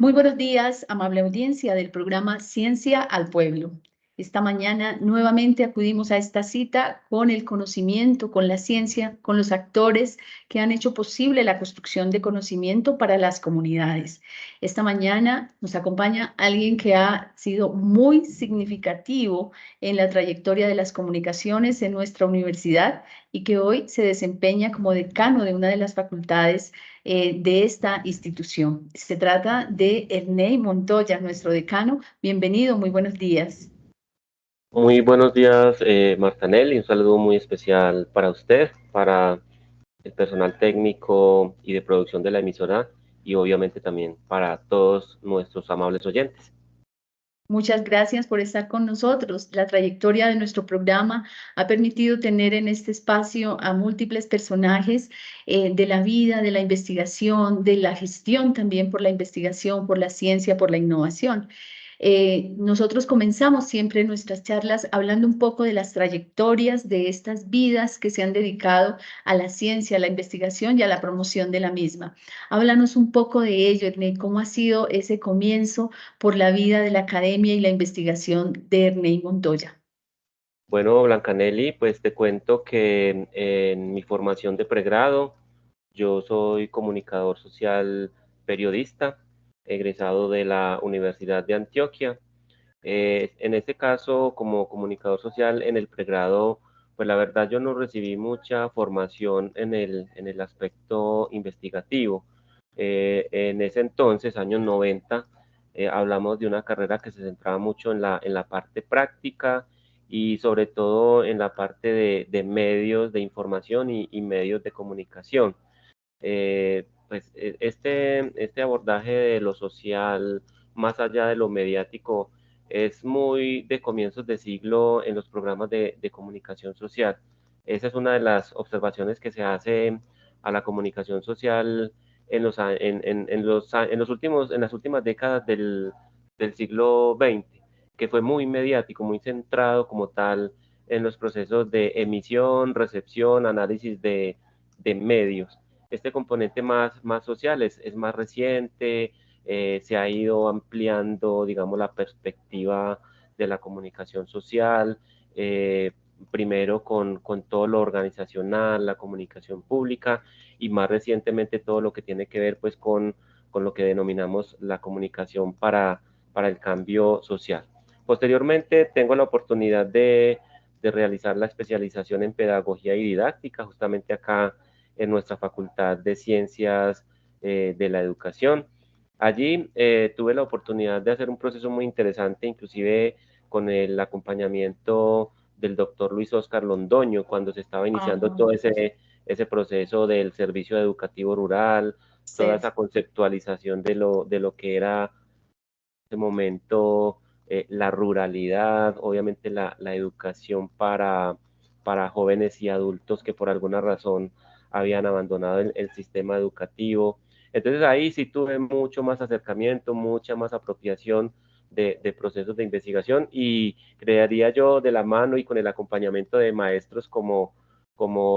Muy buenos días, amable audiencia del programa Ciencia al Pueblo. Esta mañana nuevamente acudimos a esta cita con el conocimiento, con la ciencia, con los actores que han hecho posible la construcción de conocimiento para las comunidades. Esta mañana nos acompaña alguien que ha sido muy significativo en la trayectoria de las comunicaciones en nuestra universidad y que hoy se desempeña como decano de una de las facultades de esta institución. Se trata de Ernei Montoya, nuestro decano. Bienvenido, muy buenos días. Muy buenos días, Martanel, y un saludo muy especial para usted, para el personal técnico y de producción de la emisora y obviamente también para todos nuestros amables oyentes. Muchas gracias por estar con nosotros. La trayectoria de nuestro programa ha permitido tener en este espacio a múltiples personajes de la vida, de la investigación, de la gestión también por la investigación, por la ciencia, por la innovación. Nosotros comenzamos siempre nuestras charlas hablando un poco de las trayectorias de estas vidas que se han dedicado a la ciencia, a la investigación y a la promoción de la misma. Háblanos un poco de ello, Ernei, cómo ha sido ese comienzo por la vida de la academia y la investigación de Ernei Montoya. Bueno, Blancanelli, pues te cuento que en mi formación de pregrado, yo soy comunicador social periodista, egresado de la Universidad de Antioquia. En este caso, como comunicador social en el pregrado, pues la verdad yo no recibí mucha formación en el aspecto investigativo. En ese entonces, años 90, hablamos de una carrera que se centraba mucho en la parte práctica y sobre todo en la parte de medios de información y medios de comunicación. Este abordaje de lo social, más allá de lo mediático, es muy de comienzos de siglo en los programas de comunicación social. Esa es una de las observaciones que se hace a la comunicación social en las últimas décadas del siglo XX, que fue muy mediático, muy centrado como tal en los procesos de emisión, recepción, análisis de medios. Este componente más social es más reciente, se ha ido ampliando, digamos, la perspectiva de la comunicación social, primero con todo lo organizacional, la comunicación pública y más recientemente todo lo que tiene que ver pues con lo que denominamos la comunicación para el cambio social. Posteriormente tengo la oportunidad de realizar la especialización en pedagogía y didáctica justamente acá en nuestra Facultad de Ciencias de la Educación. Allí tuve la oportunidad de hacer un proceso muy interesante, inclusive con el acompañamiento del doctor Luis Oscar Londoño, cuando se estaba iniciando todo ese proceso del servicio educativo rural, toda Sí. esa conceptualización de lo que era en ese momento la ruralidad, obviamente la educación para jóvenes y adultos que por alguna razón habían abandonado el sistema educativo. Entonces ahí sí tuve mucho más acercamiento, mucha más apropiación de procesos de investigación y crearía yo de la mano y con el acompañamiento de maestros como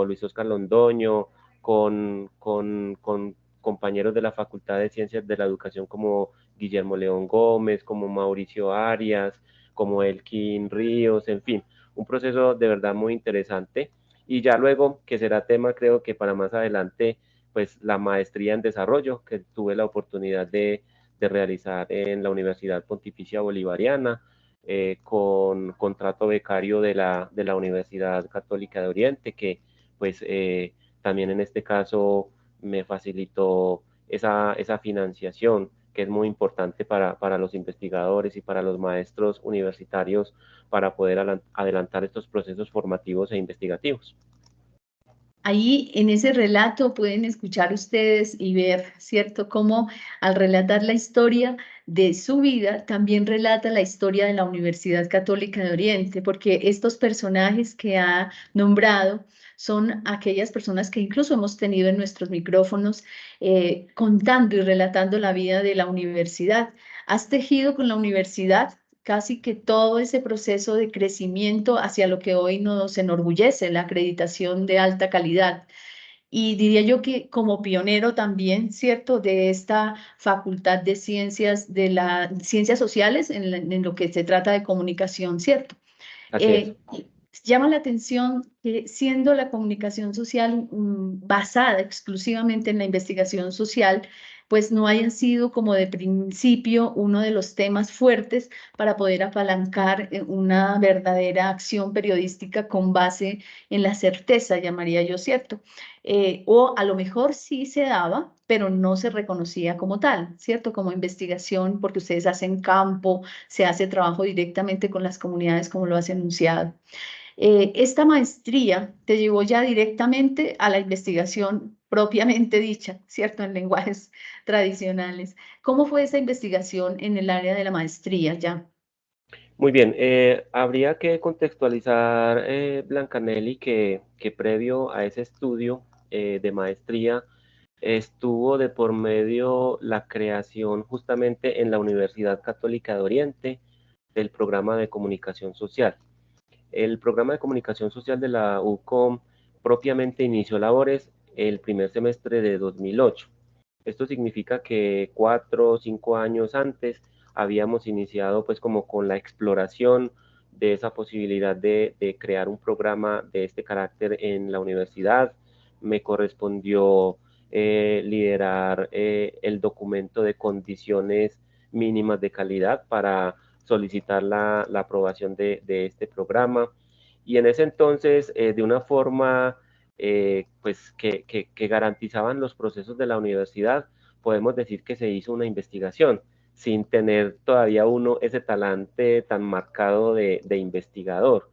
Luis Oscar Londoño, con compañeros de la Facultad de Ciencias de la Educación como Guillermo León Gómez, como Mauricio Arias, como Elkin Ríos, en fin, un proceso de verdad muy interesante. Y ya luego, que será tema creo que para más adelante, pues la maestría en desarrollo que tuve la oportunidad de realizar en la Universidad Pontificia Bolivariana, con contrato becario de la Universidad Católica de Oriente, que pues también en este caso me facilitó esa financiación que es muy importante para los investigadores y para los maestros universitarios para poder adelantar estos procesos formativos e investigativos. Ahí en ese relato pueden escuchar ustedes y ver, ¿cierto?, cómo al relatar la historia de su vida, también relata la historia de la Universidad Católica de Oriente, porque estos personajes que ha nombrado son aquellas personas que incluso hemos tenido en nuestros micrófonos contando y relatando la vida de la universidad. ¿Has tejido con la universidad casi que todo ese proceso de crecimiento hacia lo que hoy nos enorgullece, la acreditación de alta calidad? y diría yo que como pionero también, ¿cierto?, de esta facultad de ciencias, de las ciencias sociales en lo que se trata de comunicación, ¿cierto? Así es. Llama la atención que siendo la comunicación social basada exclusivamente en la investigación social, pues no hayan sido como de principio uno de los temas fuertes para poder apalancar una verdadera acción periodística con base en la certeza, llamaría yo, ¿cierto? O a lo mejor sí se daba, pero no se reconocía como tal, ¿cierto? Como investigación, porque ustedes hacen campo, se hace trabajo directamente con las comunidades, como lo has enunciado. Esta maestría te llevó ya directamente a la investigación propiamente dicha, ¿cierto? En lenguajes tradicionales. ¿Cómo fue esa investigación en el área de la maestría ya? Muy bien, habría que contextualizar, Blancanelli, que previo a ese estudio de maestría estuvo de por medio la creación justamente en la Universidad Católica de Oriente del programa de comunicación social. El programa de comunicación social de la UCOM propiamente inició labores el primer semestre de 2008. Esto significa que 4 o 5 años antes habíamos iniciado pues como con la exploración de esa posibilidad de crear un programa de este carácter en la universidad. Me correspondió liderar el documento de condiciones mínimas de calidad para solicitar la aprobación de este programa. Y en ese entonces, de una forma pues que garantizaban los procesos de la universidad, podemos decir que se hizo una investigación sin tener todavía uno ese talante tan marcado de investigador,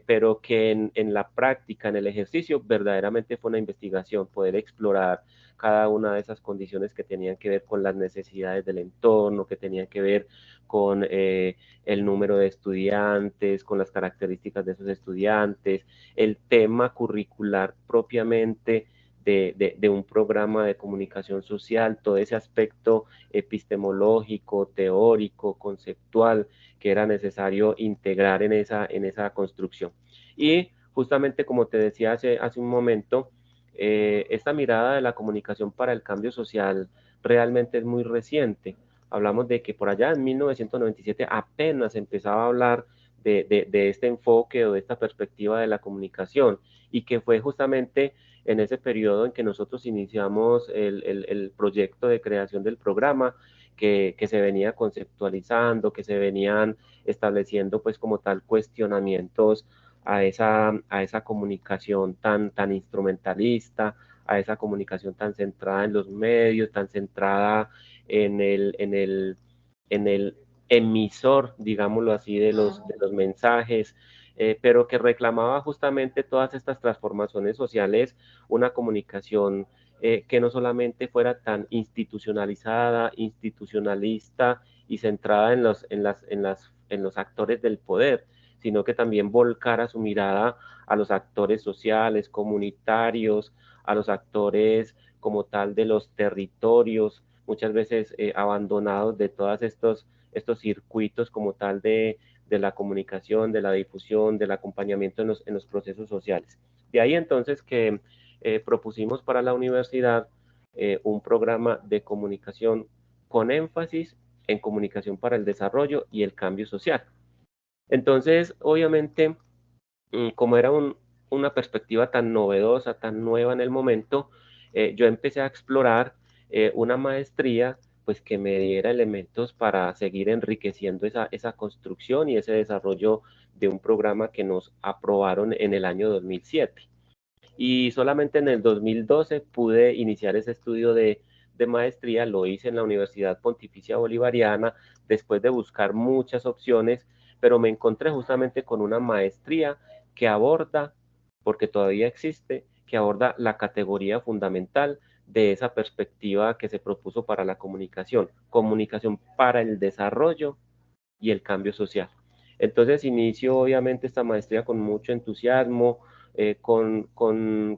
pero que en la práctica, en el ejercicio, verdaderamente fue una investigación, poder explorar cada una de esas condiciones que tenían que ver con las necesidades del entorno, que tenían que ver con el número de estudiantes, con las características de esos estudiantes, el tema curricular propiamente de un programa de comunicación social, todo ese aspecto epistemológico, teórico, conceptual que era necesario integrar en esa construcción. Y justamente como te decía hace un momento, esta mirada de la comunicación para el cambio social realmente es muy reciente. Hablamos de que por allá en 1997 apenas empezaba a hablar de este enfoque o de esta perspectiva de la comunicación y que fue justamente en ese periodo en que nosotros iniciamos el proyecto de creación del programa, que se venía conceptualizando, que se venían estableciendo pues como tal cuestionamientos a esa comunicación tan instrumentalista, a esa comunicación tan centrada en los medios, tan centrada en el emisor, digámoslo así, de los mensajes, pero que reclamaba justamente todas estas transformaciones sociales, una comunicación que no solamente fuera tan institucionalizada, institucionalista y centrada en los actores del poder, sino que también volcara su mirada a los actores sociales, comunitarios, a los actores como tal de los territorios, muchas veces abandonados de todos estos circuitos como tal de la comunicación, de la difusión, del acompañamiento en los procesos sociales. De ahí entonces que propusimos para la universidad un programa de comunicación con énfasis en comunicación para el desarrollo y el cambio social. Entonces, obviamente, como era una perspectiva tan novedosa, tan nueva en el momento, yo empecé a explorar una maestría pues que me diera elementos para seguir enriqueciendo esa construcción y ese desarrollo de un programa que nos aprobaron en el año 2007. Y solamente en el 2012 pude iniciar ese estudio de maestría, lo hice en la Universidad Pontificia Bolivariana, después de buscar muchas opciones, pero me encontré justamente con una maestría que aborda, porque todavía existe, que aborda la categoría fundamental de esa perspectiva que se propuso para la comunicación, comunicación para el desarrollo y el cambio social. Entonces inicio obviamente esta maestría con mucho entusiasmo, con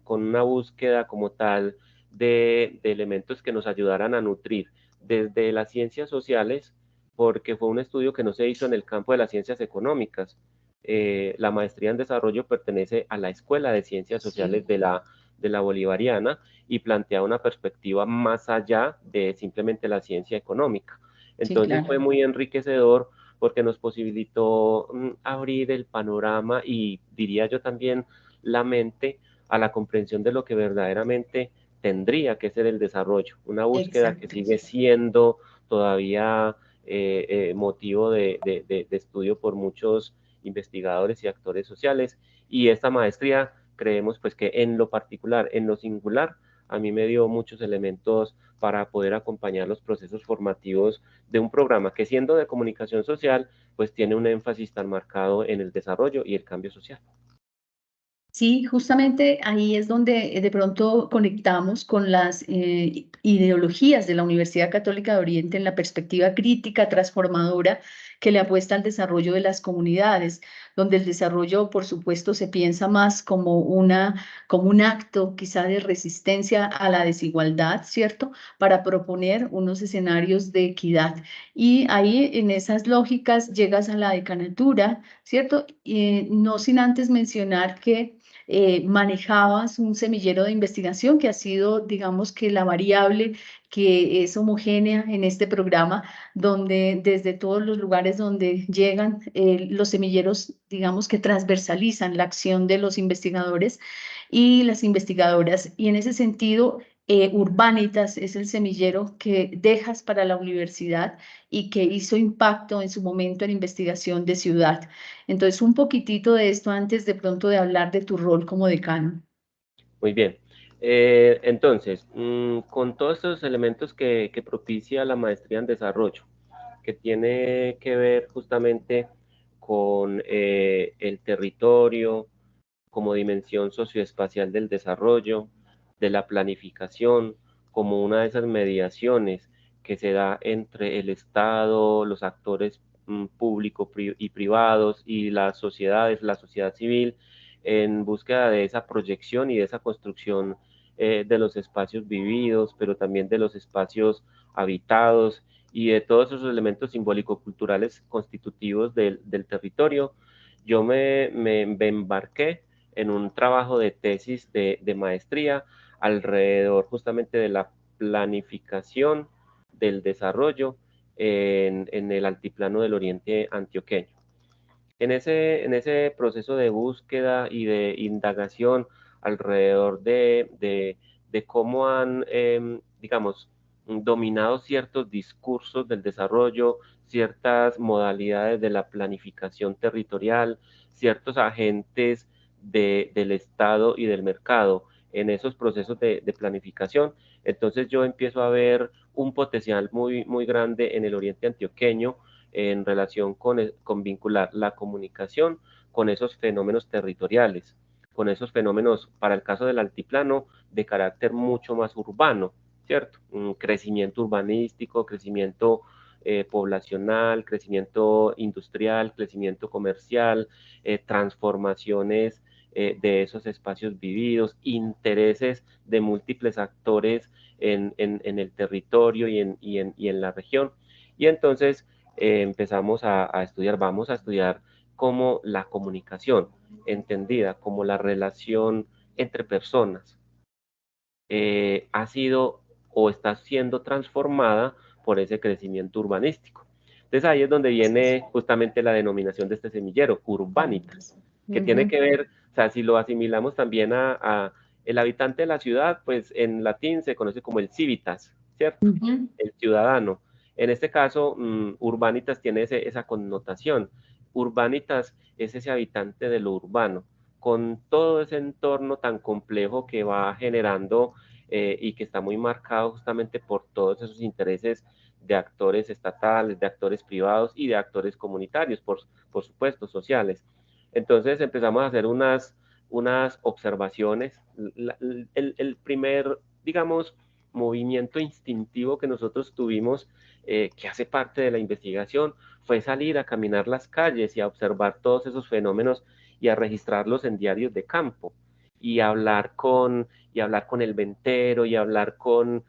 una búsqueda como tal de elementos que nos ayudaran a nutrir desde las ciencias sociales, porque fue un estudio que no se hizo en el campo de las ciencias económicas. La maestría en desarrollo pertenece a la Escuela de Ciencias Sociales Sí. de la bolivariana, y plantea una perspectiva más allá de simplemente la ciencia económica. Sí, Entonces claro. fue muy enriquecedor porque nos posibilitó abrir el panorama y, diría yo, también la mente a la comprensión de lo que verdaderamente tendría que ser el desarrollo, una búsqueda que Exacto. sigue siendo todavía motivo de estudio por muchos investigadores y actores sociales, y esta maestría creemos pues que en lo particular, en lo singular, a mí me dio muchos elementos para poder acompañar los procesos formativos de un programa que, siendo de comunicación social, pues tiene un énfasis tan marcado en el desarrollo y el cambio social. Sí, justamente ahí es donde de pronto conectamos con las ideologías de la Universidad Católica de Oriente en la perspectiva crítica, transformadora, que le apuesta al desarrollo de las comunidades, donde el desarrollo, por supuesto, se piensa más como como un acto quizá de resistencia a la desigualdad, ¿cierto? Para proponer unos escenarios de equidad. Y ahí en esas lógicas llegas a la decanatura, ¿cierto? Y no sin antes mencionar que manejabas un semillero de investigación que ha sido, digamos que la variable que es homogénea en este programa, donde desde todos los lugares donde llegan los semilleros, digamos que transversalizan la acción de los investigadores y las investigadoras. Y en ese sentido, Urbanitas es el semillero que dejas para la universidad y que hizo impacto en su momento en investigación de ciudad. Entonces, un poquitito de esto antes de pronto de hablar de tu rol como decano. Muy bien. Entonces, con todos estos elementos que propicia la maestría en desarrollo, que tiene que ver justamente con el territorio como dimensión socioespacial del desarrollo, de la planificación, como una de esas mediaciones que se da entre el Estado, los actores públicos y privados y las sociedades, la sociedad civil, en búsqueda de esa proyección y de esa construcción de los espacios vividos, pero también de los espacios habitados y de todos esos elementos simbólico-culturales constitutivos del territorio. Yo me embarqué en un trabajo de tesis de maestría alrededor justamente de la planificación del desarrollo en el altiplano del oriente antioqueño. En ese proceso de búsqueda y de indagación alrededor de cómo han, digamos, dominado ciertos discursos del desarrollo, ciertas modalidades de la planificación territorial, ciertos agentes del Estado y del mercado en esos procesos de planificación. Entonces yo empiezo a ver un potencial muy grande en el oriente antioqueño en relación con vincular la comunicación con esos fenómenos territoriales, con esos fenómenos, para el caso del altiplano, de carácter mucho más urbano, ¿cierto? Un crecimiento urbanístico, crecimiento poblacional, crecimiento industrial, crecimiento comercial, transformaciones de esos espacios vividos, intereses de múltiples actores en el territorio y en la región. Y entonces empezamos a estudiar, vamos a estudiar cómo la comunicación, entendida como la relación entre personas, ha sido o está siendo transformada por ese crecimiento urbanístico. Entonces ahí es donde viene justamente la denominación de este semillero, Urbanitas, que tiene que ver, o sea, si lo asimilamos también a el habitante de la ciudad, pues en latín se conoce como el civitas, ¿cierto? El ciudadano. En este caso, urbanitas tiene esa connotación. Urbanitas es ese habitante de lo urbano, con todo ese entorno tan complejo que va generando y que está muy marcado justamente por todos esos intereses de actores estatales, de actores privados y de actores comunitarios, por supuesto, sociales. Entonces empezamos a hacer unas observaciones. El primer, digamos, movimiento instintivo que nosotros tuvimos, que hace parte de la investigación, fue salir a caminar las calles y a observar todos esos fenómenos y a registrarlos en diarios de campo y hablar con el ventero y hablar con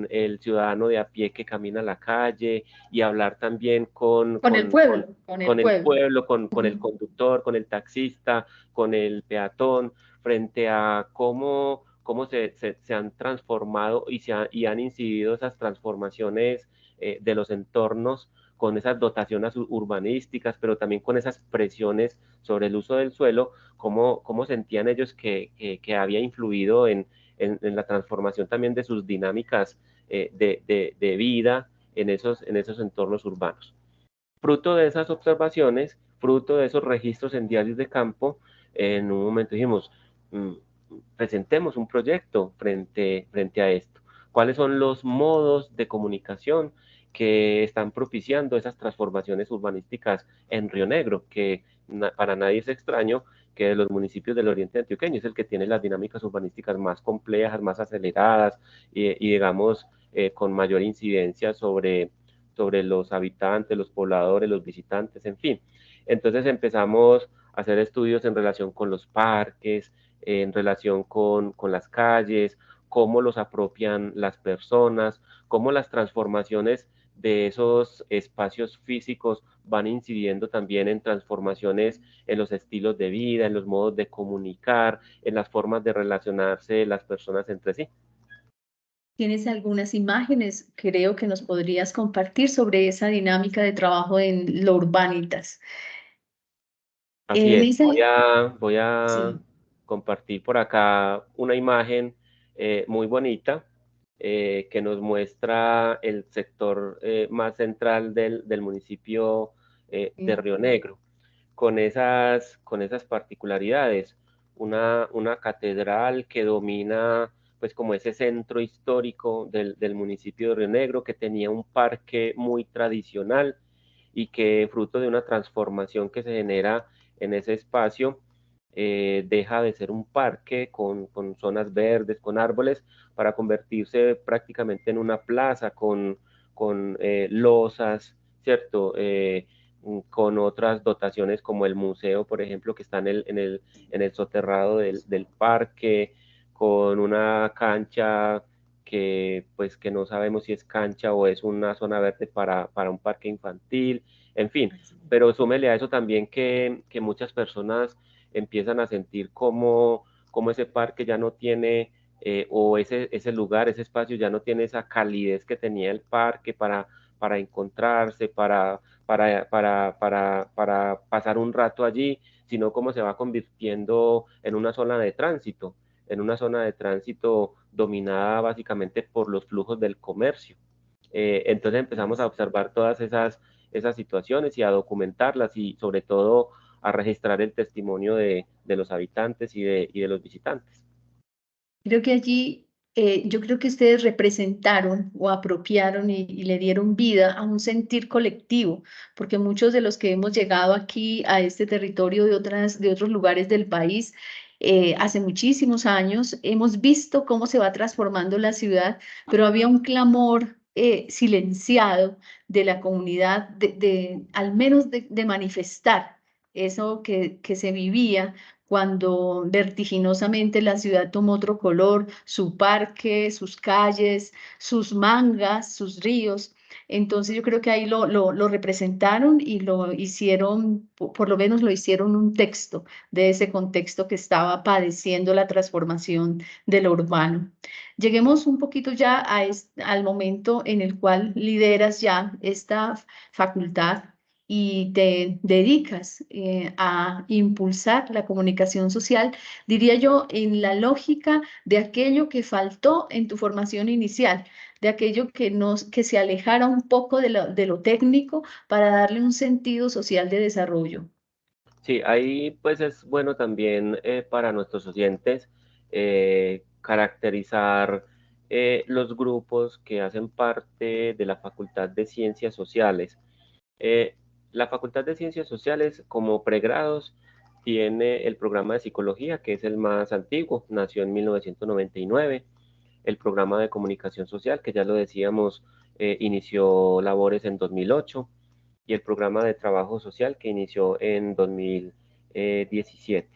el ciudadano de a pie que camina a la calle y hablar también Con el pueblo, con el con el pueblo. pueblo, con el conductor, con el taxista, con el peatón, frente a cómo cómo se han transformado y han incidido esas transformaciones de los entornos con esas dotaciones urbanísticas, pero también con esas presiones sobre el uso del suelo, cómo sentían ellos que había influido en la transformación también de sus dinámicas de vida en esos entornos urbanos. Fruto de esas observaciones, fruto de esos registros en diarios de campo, en un momento dijimos, presentemos un proyecto frente a esto. ¿Cuáles son los modos de comunicación que están propiciando esas transformaciones urbanísticas en Río Negro? Que para nadie es extraño que de los municipios del oriente antioqueño es el que tiene las dinámicas urbanísticas más complejas, más aceleradas y digamos, con mayor incidencia sobre los habitantes, los pobladores, los visitantes, en fin. Entonces empezamos a hacer estudios en relación con los parques, en relación con las calles, cómo los apropian las personas, cómo las transformaciones de esos espacios físicos van incidiendo también en transformaciones en los estilos de vida, en los modos de comunicar, en las formas de relacionarse las personas entre sí. ¿Tienes algunas imágenes, creo, que nos podrías compartir sobre esa dinámica de trabajo en lo Urbanitas? Así En es. esa, Voy a sí. compartir por acá una imagen muy bonita que nos muestra el sector más central del municipio de Río Negro, con esas particularidades. Una catedral que domina pues como ese centro histórico del municipio de Río Negro, que tenía un parque muy tradicional y que fruto de una transformación que se genera en ese espacio, deja de ser un parque con zonas verdes, con árboles, para convertirse prácticamente en una plaza con losas, ¿cierto? Con otras dotaciones como el museo, por ejemplo, que está en el soterrado del parque, con una cancha que pues que no sabemos si es cancha o es una zona verde para un parque infantil, en fin, pero súmele a eso también que muchas personas empiezan a sentir como ese parque ya no tiene, o ese lugar, ese espacio ya no tiene esa calidez que tenía el parque para encontrarse, para pasar un rato allí, sino como se va convirtiendo en una zona de tránsito dominada básicamente por los flujos del comercio. Entonces empezamos a observar todas esas situaciones y a documentarlas y sobre todo a registrar el testimonio de los habitantes y de los visitantes. Creo que allí, yo creo que ustedes representaron o apropiaron y le dieron vida a un sentir colectivo, porque muchos de los que hemos llegado aquí a este territorio de otros lugares del país, hace muchísimos años, hemos visto cómo se va transformando la ciudad, pero había un clamor silenciado de la comunidad, al menos de manifestar eso que se vivía cuando vertiginosamente la ciudad tomó otro color, su parque, sus calles, sus mangas, sus ríos. Entonces yo creo que ahí lo representaron y lo hicieron, por lo menos lo hicieron un texto de ese contexto que estaba padeciendo la transformación de lo urbano. Lleguemos un poquito ya al momento en el cual lideras ya esta facultad y te dedicas a impulsar la comunicación social, diría yo, en la lógica de aquello que faltó en tu formación inicial, de aquello que se alejara un poco de lo técnico para darle un sentido social de desarrollo. Sí, ahí pues es bueno también para nuestros oyentes caracterizar los grupos que hacen parte de la Facultad de Ciencias Sociales. Eh, la Facultad de Ciencias Sociales, como pregrados, tiene el programa de psicología, que es el más antiguo, nació en 1999. El programa de comunicación social, que ya lo decíamos, inició labores en 2008, y el programa de trabajo social, que inició en 2017.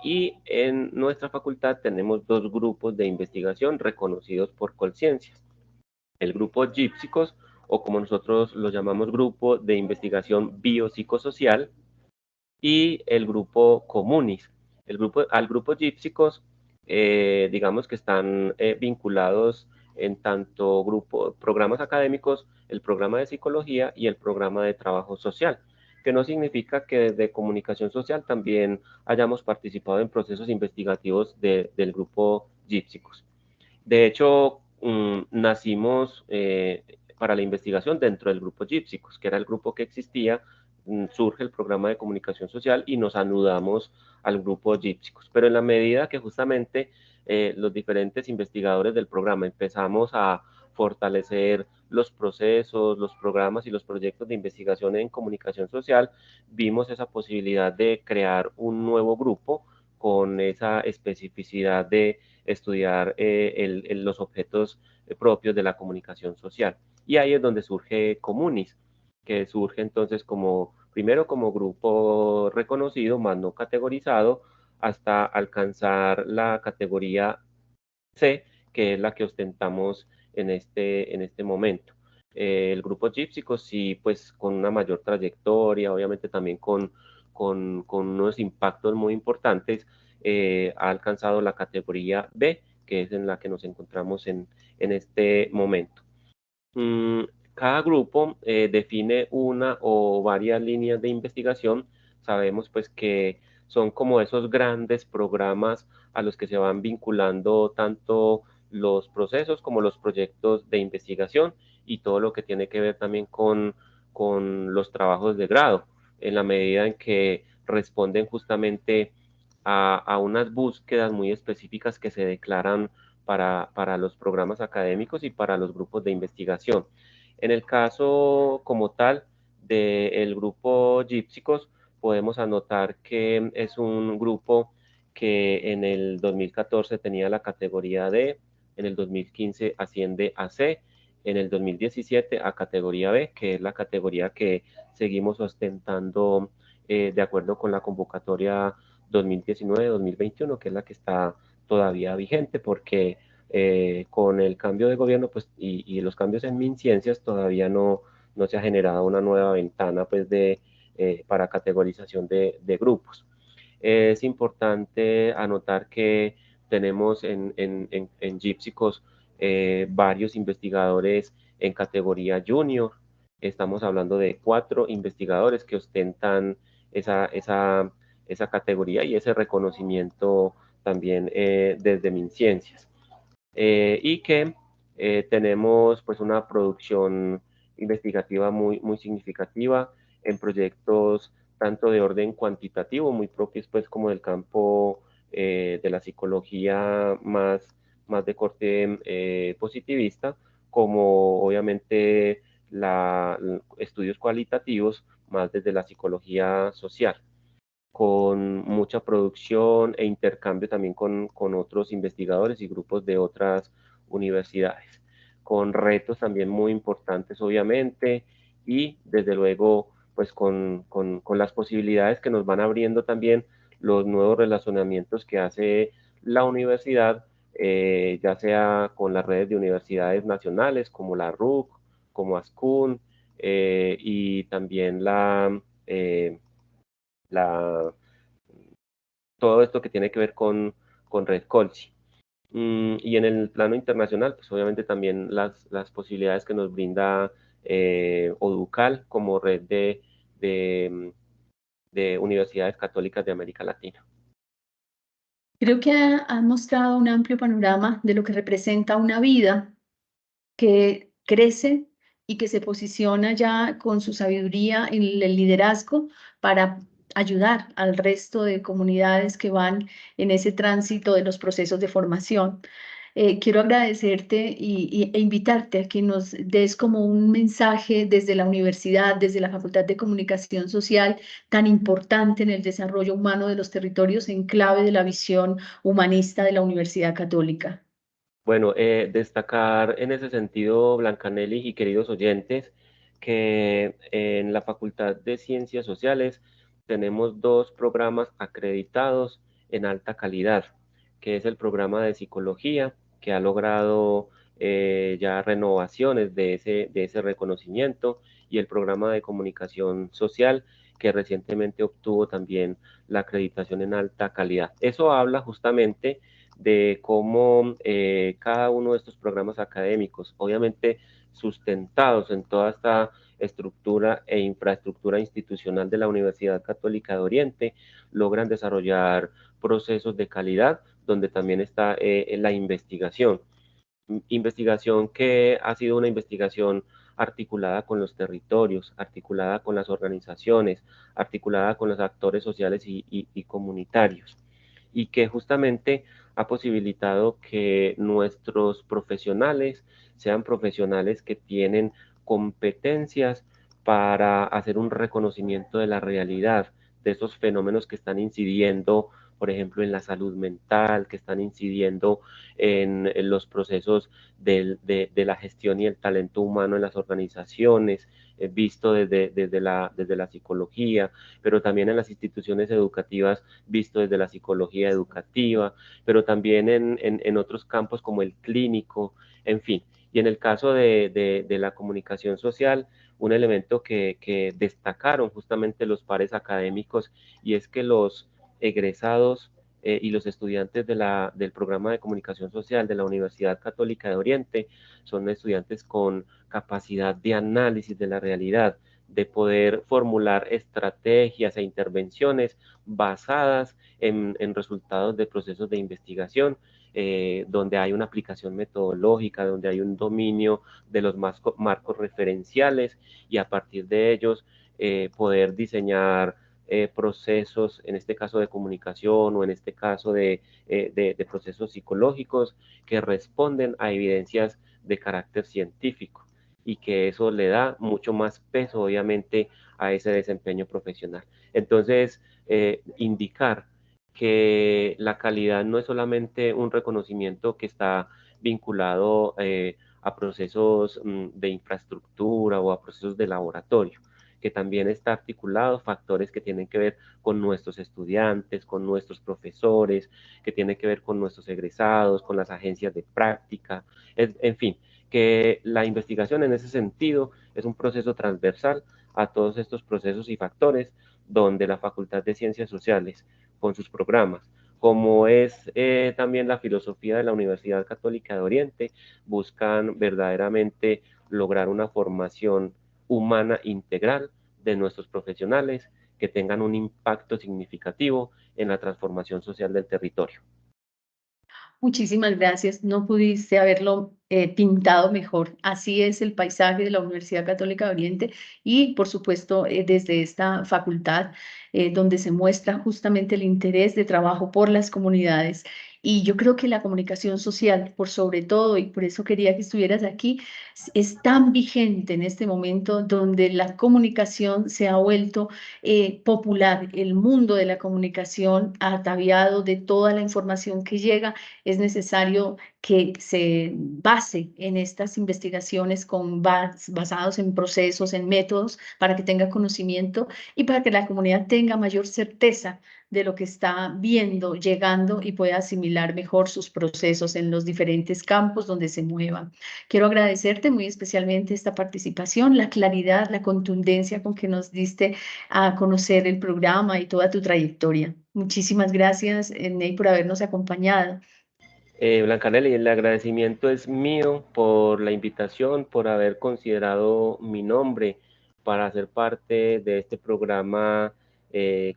Y en nuestra facultad tenemos dos grupos de investigación reconocidos por Colciencias. El grupo GIPSICOS, o como nosotros lo llamamos, Grupo de Investigación Biopsicosocial, y el grupo COMUNIS. Al grupo GIPSICOS digamos que están vinculados en tanto programas académicos, el programa de psicología y el programa de trabajo social, que no significa que desde comunicación social también hayamos participado en procesos investigativos del grupo Gípsicos. De hecho, nacimos para la investigación dentro del grupo Gípsicos, que era el grupo que existía. Surge el programa de comunicación social y nos anudamos al grupo Gípsicos. Pero en la medida que justamente los diferentes investigadores del programa empezamos a fortalecer los procesos, los programas y los proyectos de investigación en comunicación social, vimos esa posibilidad de crear un nuevo grupo con esa especificidad de estudiar los objetos propios de la comunicación social. Y ahí es donde surge Comunis, que surge entonces como, primero como grupo reconocido, más no categorizado, hasta alcanzar la categoría C, que es la que ostentamos en este momento. El grupo Gípsicos sí, pues con una mayor trayectoria, obviamente también con unos impactos muy importantes, ha alcanzado la categoría B, que es en la que nos encontramos en este momento. Mm, Cada grupo define una o varias líneas de investigación. Sabemos pues que son como esos grandes programas a los que se van vinculando tanto los procesos como los proyectos de investigación y todo lo que tiene que ver también con los trabajos de grado, en la medida en que responden justamente a unas búsquedas muy específicas que se declaran para los programas académicos y para los grupos de investigación. En el caso como tal del grupo Gípsicos, podemos anotar que es un grupo que en el 2014 tenía la categoría D, en el 2015 asciende a C, en el 2017 a categoría B, que es la categoría que seguimos ostentando de acuerdo con la convocatoria 2019-2021, que es la que está todavía vigente, porque con el cambio de gobierno pues, y los cambios en MinCiencias todavía no se ha generado una nueva ventana pues, para categorización de grupos. Es importante anotar que tenemos en Gípsicos varios investigadores en categoría junior. Estamos hablando de 4 investigadores que ostentan esa categoría y ese reconocimiento también desde MinCiencias. Y que tenemos pues una producción investigativa muy significativa en proyectos tanto de orden cuantitativo, muy propios pues como del campo de la psicología más de corte positivista, como obviamente estudios cualitativos más desde la psicología social, con mucha producción e intercambio también con otros investigadores y grupos de otras universidades, con retos también muy importantes obviamente y desde luego pues con las posibilidades que nos van abriendo también los nuevos relacionamientos que hace la universidad, ya sea con las redes de universidades nacionales como la RUC, como ASCUN, y también la, todo esto que tiene que ver con Red Colsi. Y en el plano internacional, pues obviamente también las posibilidades que nos brinda ODUCAL como red de, de universidades católicas de América Latina. Creo que han mostrado un amplio panorama de lo que representa una vida que crece y que se posiciona ya con su sabiduría en el liderazgo para ayudar al resto de comunidades que van en ese tránsito de los procesos de formación. Quiero agradecerte e invitarte a que nos des como un mensaje desde la universidad, desde la Facultad de Comunicación Social, tan importante en el desarrollo humano de los territorios en clave de la visión humanista de la Universidad Católica. Bueno, destacar en ese sentido, Blancanelli y queridos oyentes, que en la Facultad de Ciencias Sociales tenemos 2 programas acreditados en alta calidad, que es el programa de psicología, que ha logrado ya renovaciones de ese reconocimiento, y el programa de comunicación social, que recientemente obtuvo también la acreditación en alta calidad. Eso habla justamente de cómo cada uno de estos programas académicos, obviamente sustentados en toda esta estructura e infraestructura institucional de la Universidad Católica de Oriente, logran desarrollar procesos de calidad donde también está la investigación. Investigación que ha sido una investigación articulada con los territorios, articulada con las organizaciones, articulada con los actores sociales y comunitarios, y que justamente ha posibilitado que nuestros profesionales sean profesionales que tienen competencias para hacer un reconocimiento de la realidad, de esos fenómenos que están incidiendo, por ejemplo, en la salud mental, que están incidiendo en los procesos de la gestión y el talento humano en las organizaciones, visto desde la psicología, pero también en las instituciones educativas, visto desde la psicología educativa, pero también en otros campos como el clínico, en fin. Y en el caso de la comunicación social, un elemento que destacaron justamente los pares académicos, y es que los egresados y los estudiantes del programa de comunicación social de la Universidad Católica de Oriente son estudiantes con capacidad de análisis de la realidad, de poder formular estrategias e intervenciones basadas en resultados de procesos de investigación, donde hay una aplicación metodológica, donde hay un dominio de los marcos referenciales, y a partir de ellos poder diseñar procesos, en este caso de comunicación o en este caso de procesos psicológicos que responden a evidencias de carácter científico, y que eso le da mucho más peso, obviamente, a ese desempeño profesional. Entonces, indicar que la calidad no es solamente un reconocimiento que está vinculado a procesos de infraestructura o a procesos de laboratorio, que también está articulado factores que tienen que ver con nuestros estudiantes, con nuestros profesores, que tienen que ver con nuestros egresados, con las agencias de práctica, en fin, que la investigación en ese sentido es un proceso transversal a todos estos procesos y factores, donde la Facultad de Ciencias Sociales, con sus programas, como es también la filosofía de la Universidad Católica de Oriente, buscan verdaderamente lograr una formación humana integral de nuestros profesionales que tengan un impacto significativo en la transformación social del territorio. Muchísimas gracias. No pudiste haberlo pintado mejor. Así es el paisaje de la Universidad Católica de Oriente y, por supuesto, desde esta facultad, donde se muestra justamente el interés de trabajo por las comunidades. Y yo creo que la comunicación social, por sobre todo, y por eso quería que estuvieras aquí, es tan vigente en este momento donde la comunicación se ha vuelto popular. El mundo de la comunicación, ataviado de toda la información que llega, es necesario que se base en estas investigaciones basados en procesos, en métodos, para que tenga conocimiento y para que la comunidad tenga mayor certeza de lo que está viendo, llegando, y pueda asimilar mejor sus procesos en los diferentes campos donde se muevan. Quiero agradecerte muy especialmente esta participación, la claridad, la contundencia con que nos diste a conocer el programa y toda tu trayectoria. Muchísimas gracias, Ney, por habernos acompañado. Blancanelli, el agradecimiento es mío por la invitación, por haber considerado mi nombre para ser parte de este programa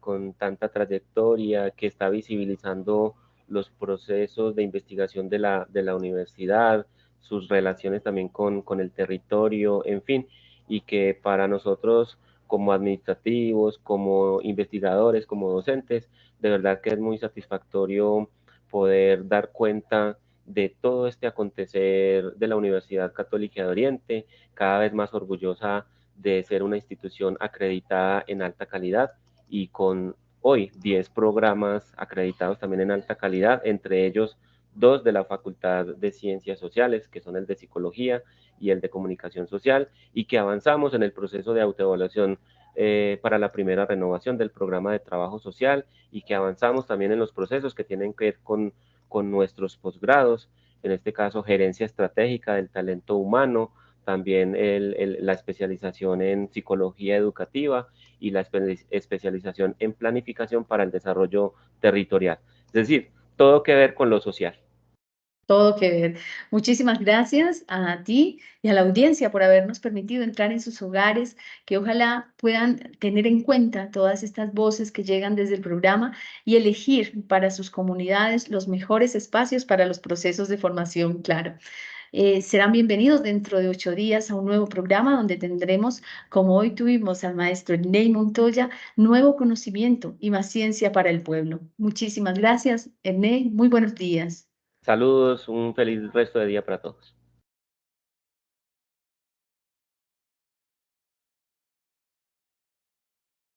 con tanta trayectoria, que está visibilizando los procesos de investigación de la universidad, sus relaciones también con el territorio, en fin, y que para nosotros como administrativos, como investigadores, como docentes, de verdad que es muy satisfactorio poder dar cuenta de todo este acontecer de la Universidad Católica de Oriente, cada vez más orgullosa de ser una institución acreditada en alta calidad, y con hoy 10 programas acreditados también en alta calidad, entre ellos 2 de la Facultad de Ciencias Sociales, que son el de Psicología y el de Comunicación Social, y que avanzamos en el proceso de autoevaluación para la primera renovación del programa de trabajo social, y que avanzamos también en los procesos que tienen que ver con nuestros posgrados, en este caso gerencia estratégica del talento humano, también la especialización en psicología educativa y la especialización en planificación para el desarrollo territorial. Es decir, todo que ver con lo social. Todo que ver. Muchísimas gracias a ti y a la audiencia por habernos permitido entrar en sus hogares, que ojalá puedan tener en cuenta todas estas voces que llegan desde el programa y elegir para sus comunidades los mejores espacios para los procesos de formación, claro. Serán bienvenidos dentro de 8 días a un nuevo programa donde tendremos, como hoy tuvimos al maestro Ney Montoya, nuevo conocimiento y más ciencia para el pueblo. Muchísimas gracias, Ernest. Muy buenos días. Saludos, un feliz resto de día para todos.